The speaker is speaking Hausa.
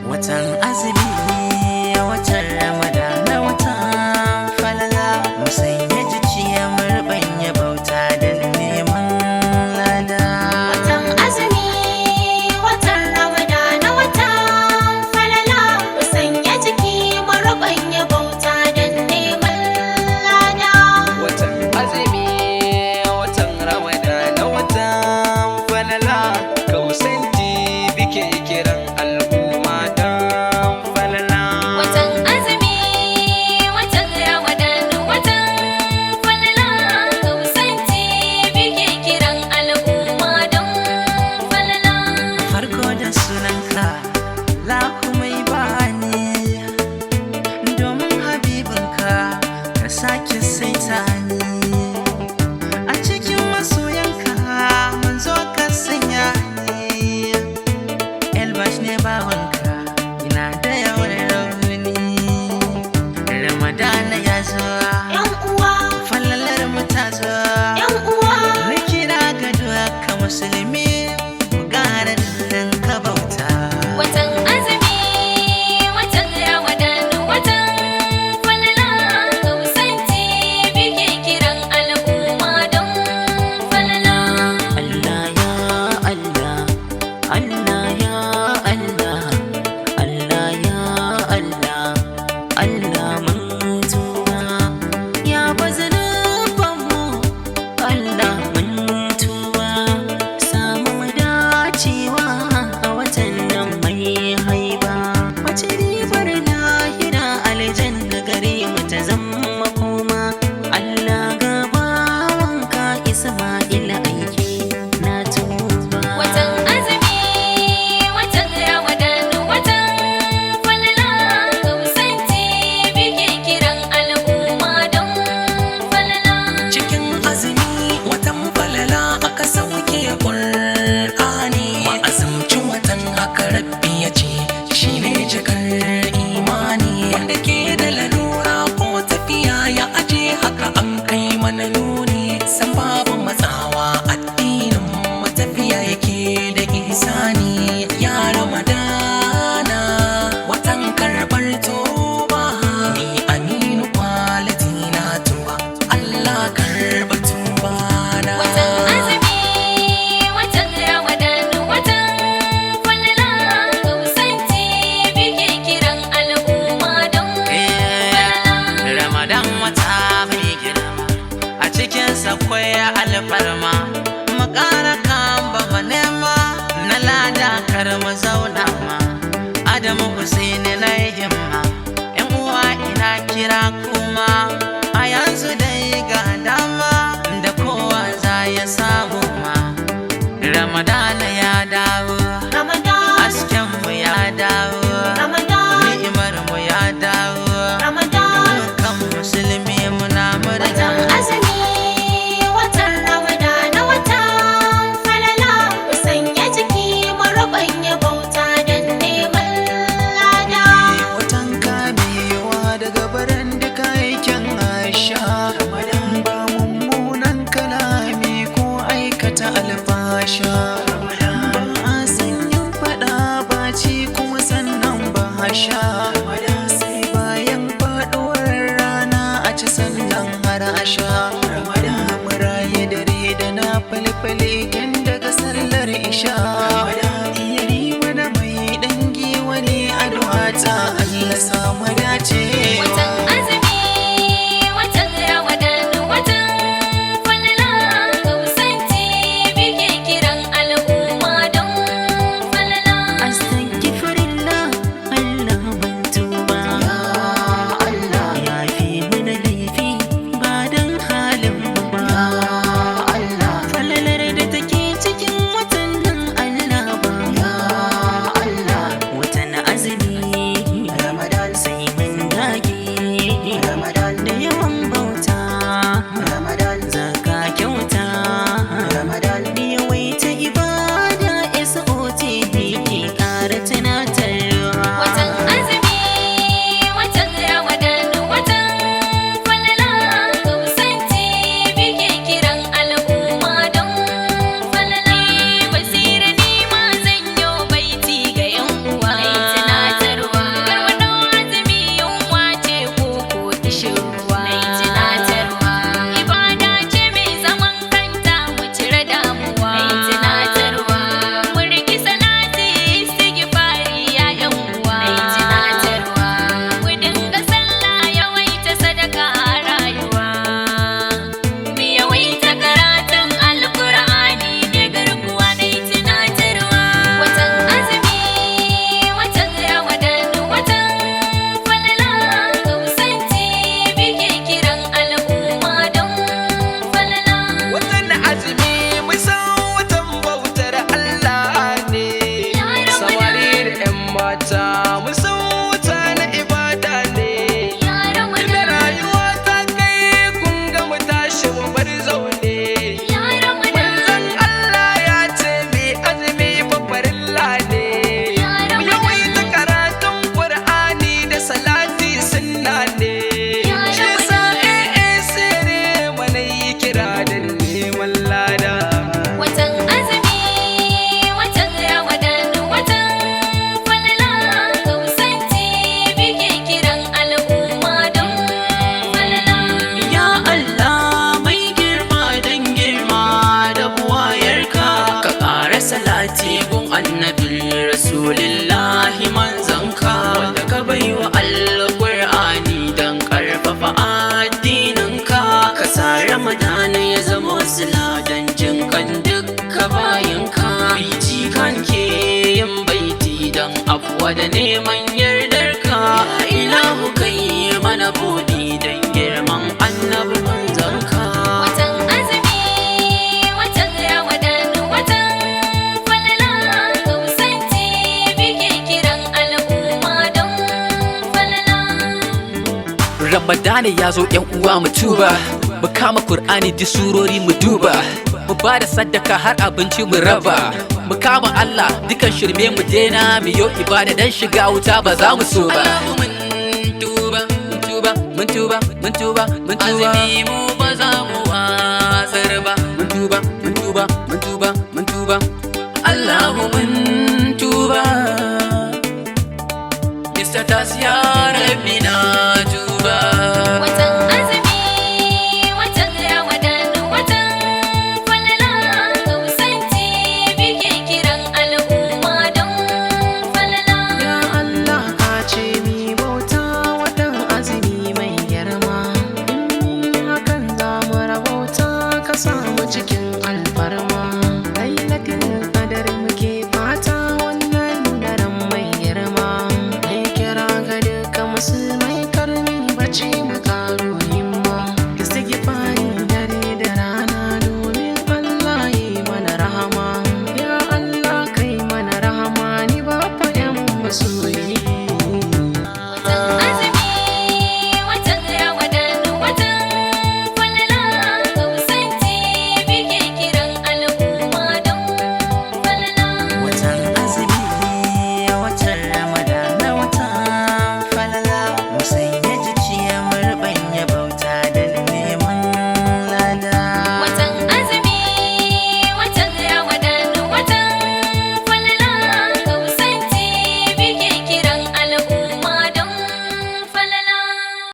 Watan azumi, watan Ramadan, watan falala, mu sanya jiki mu rubanya bauta da neman lada. Watan azumi, watan Ramadan, watan falala, mu sanya jiki mu rubanya bauta da neman lada. Watan azumi, watan Ramadan, watan falala, kausanti bike kiran al'umma dan falala. Watan azumi, watan Ramadan, watan falala, kausanti bike kiran al'umma don falala. Farko da sunanka, lahu mai bani, domin habibinka ka sake saita ni. A cikin masoyanka manzo ka sanya ni. Elbash ne bawanka, ina da yawan rauni. Ramadana ya zo, Yan uwa, falalar mu ta zo. yan uwa, Na kira ga duka musulmi, mu gara nan ka bauta. watan azumi, watan Ramadan, watan falala, kausanti bike kiran al'umma don falala. Allah ya Allah, Allah ya Allah, Allah ya Allah, Allah mun tuba. Ya bazanubanmu, Allah mun tuba. Samu mu dacewa a watan nan mai haiba. Wace ribar lahira aljanna gare mu ta zama koma. Allah gabawanka Isma'il aiki na tuba. Watan azumi, watan Ramadan, watan falala, kausanti bike kiran al'umma don falala. Cikin azumi watan falala aka sauke Qur'ani. Ma'azumcin watan haka Rabbi ya ce shi ne jakar imani. Wanda ke da lalura ko tafiya ya aje haka an kai mana nuni. San babu matsawa addinin matafiya yake da isani. Ya Ramadana watan karɓar toba, ni Aminu kwaliti na tuba. Allah karɓa tuba na. Watan azumi, watan Ramadan, watan falala, kausanti bike kiran al'umma don falala. Ramadan wata mai girma, a cikinsa kwai alfarma. Mu ƙara kamba mu nema na lada kar mu zauna ma. Adamu Hussain na yi himma, 'yan uwa ina kira kuma. A yanzu dai ga dama da kowa za ya samu ma. Ramadana ya dawo, Ramadan, haskenmu ya dawo, Ramadan, ni'imarmu ya dawo. Ramadan. Dukkan musulmi muna murna. Watan azumi, watan Ramadan, watan falala, mu sanya jiki mu rubanya bauta don neman lada. Watan kamewa daga baran duka aikin aisha. Ba mummunan kalami ko aikata alfasha. Ba a sanyin faɗa ba ci kuma sannan ba sha. Sai bayan faɗuwar rana a ci sannan har a sha. Mu raye dare da na falfale tun daga sallar isha. Iyari wani mai dangi wani addu'a ta Allah samu dace. Watan azumi, watan Ramadan, watan falala, kausanti bike kiran al'umma don falala. Astaghfirullah, Allah ban tuba. Allah ya fi mana laifi ba dan halin mu ba. Allah falalar da take cikin watan nan Allah mu san wuta na ibada ne. Ya Ramadan. Da rayuwa ta kai kun ga mu tashi mu bar zaune. Ya Ramadan. Manzon Allah ya ce mai azumi fa farilla ne. Ya Mu yawaita karatun Qur'ani da salati sunna ne. Ya Shi yasa sere mana yi kira da neman lada. Watan azumi, watan Ramadan, watan falala, Hussain bige kiran al'umma don falala. Ya Allah mai girma dan girma da buwayarka, ka ƙara salati gun annabi rasulillahi manzanka, wanda ka baiwa alƙur'ani don ƙarfafa addininka. Ka sa Ramadana ya zama sila don jin kan dukka bayinka. Baiti kan ke yin baiti don afuwa da neman yardarka. Ya ilahu kai mana buɗi don girman annabi manzanka. Watan azumi, watan Ramadan, watan falala, Hussain bige kiran al'umma don falala. Ramadana ya zo ‘yan uwa mu tuba, mu kama Kur'ani duk surori mu duba, mu ba da sadaka har abinci mu raba, mu kama Allah dukan shirme mu dena mu yo ibada dan shiga wuta ba za mu so ba. Allahu mun tuba, mun tuba, mun tuba, mun tuba, mun tuba. Azumi mu ba za mu wasar ba. Mun tuba, mun tuba, mun tuba, mun tuba. Allahu mun tuba. Mr. Tas ya Rabbi na